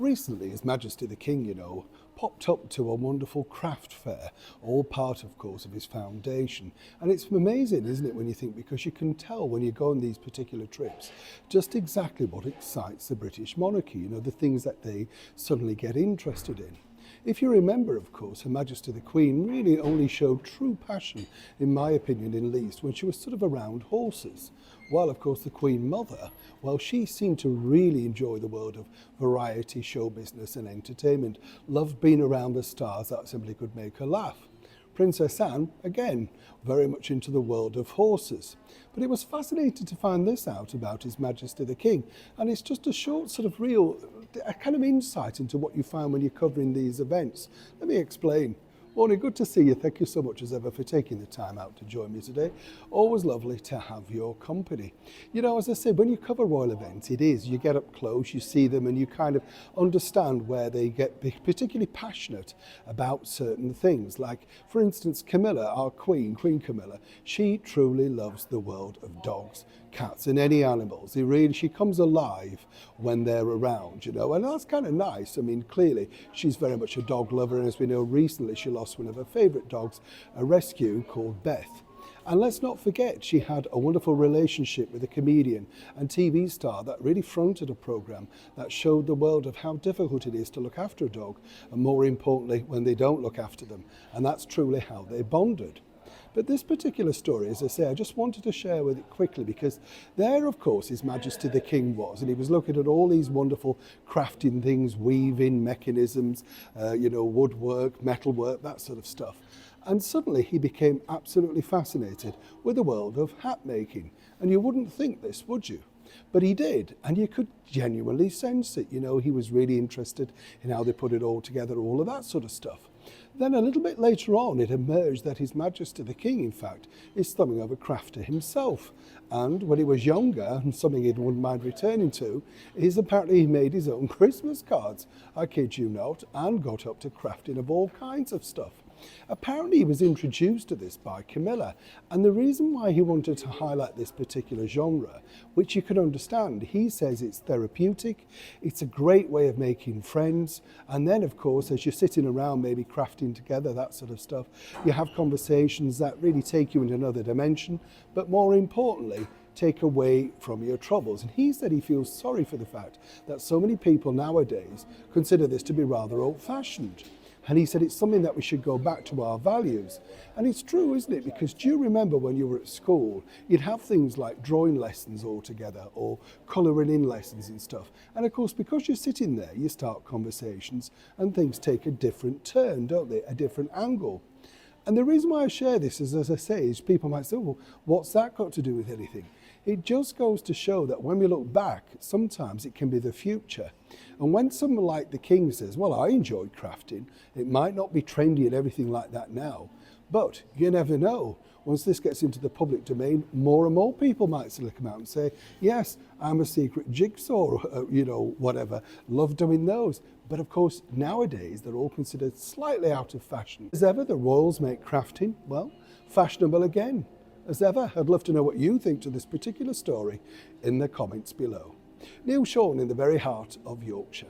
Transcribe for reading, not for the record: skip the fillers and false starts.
recently, His Majesty the King, popped up to a wonderful craft fair, all part, of course, of his foundation. And it's amazing, isn't it, when you think, because you can tell when you go on these particular trips, just exactly what excites the British monarchy, the things that they suddenly get interested in. If you remember, of course, Her Majesty the Queen really only showed true passion, in my opinion at least, when she was sort of around horses. While, of course, the Queen Mother, well, she seemed to really enjoy the world of variety, show business and entertainment, loved being around the stars that simply could make her laugh. Princess Anne, again, very much into the world of horses. But it was fascinating to find this out about His Majesty the King, and it's just a short sort of a kind of insight into what you find when you're covering these events. Let me explain. Morning, good to see you. Thank you so much as ever for taking the time out to join me today. Always lovely to have your company. As I said, when you cover royal events, you get up close, you see them, and you kind of understand where they get particularly passionate about certain things. Like, for instance, Camilla, our Queen Camilla, she truly loves the world of dogs, cats and any animals. She comes alive when they're around, and that's kind of nice. I mean, clearly she's very much a dog lover, and as we know, recently she lost one of her favourite dogs, a rescue called Beth. And let's not forget, she had a wonderful relationship with a comedian and TV star that really fronted a programme that showed the world of how difficult it is to look after a dog, and more importantly, when they don't look after them. And that's truly how they bonded. But this particular story, as I say, I just wanted to share with it quickly, because there, of course, His Majesty the King was, and he was looking at all these wonderful crafting things, weaving mechanisms, woodwork, metalwork, that sort of stuff. And suddenly he became absolutely fascinated with the world of hat making. And you wouldn't think this, would you? But he did, and you could genuinely sense it. He was really interested in how they put it all together, all of that sort of stuff. Then a little bit later on, it emerged that His Majesty the King, in fact, is something of a crafter himself. And when he was younger, and something he wouldn't mind returning to, is apparently he made his own Christmas cards, I kid you not, and got up to crafting of all kinds of stuff. Apparently he was introduced to this by Camilla, and the reason why he wanted to highlight this particular genre, which you can understand, he says it's therapeutic, it's a great way of making friends, and then of course as you're sitting around maybe crafting together, that sort of stuff, you have conversations that really take you into another dimension, but more importantly, take away from your troubles. And he said he feels sorry for the fact that so many people nowadays consider this to be rather old-fashioned. And he said it's something that we should go back to our values. And it's true, isn't it? Because do you remember when you were at school, you'd have things like drawing lessons all together or colouring in lessons and stuff. And of course, because you're sitting there, you start conversations and things take a different turn, don't they? A different angle. And the reason why I share this is, as I say, is people might say, well, what's that got to do with anything? It just goes to show that when we look back, sometimes it can be the future. And when someone like the King says, well, I enjoyed crafting, it might not be trendy and everything like that now, but you never know. Once this gets into the public domain, more and more people might still come out and say, yes, I'm a secret jigsaw, whatever, love doing those. But of course, nowadays, they're all considered slightly out of fashion. As ever, the royals make crafting, well, fashionable again. As ever, I'd love to know what you think to this particular story in the comments below. Neil Shawn in the very heart of Yorkshire.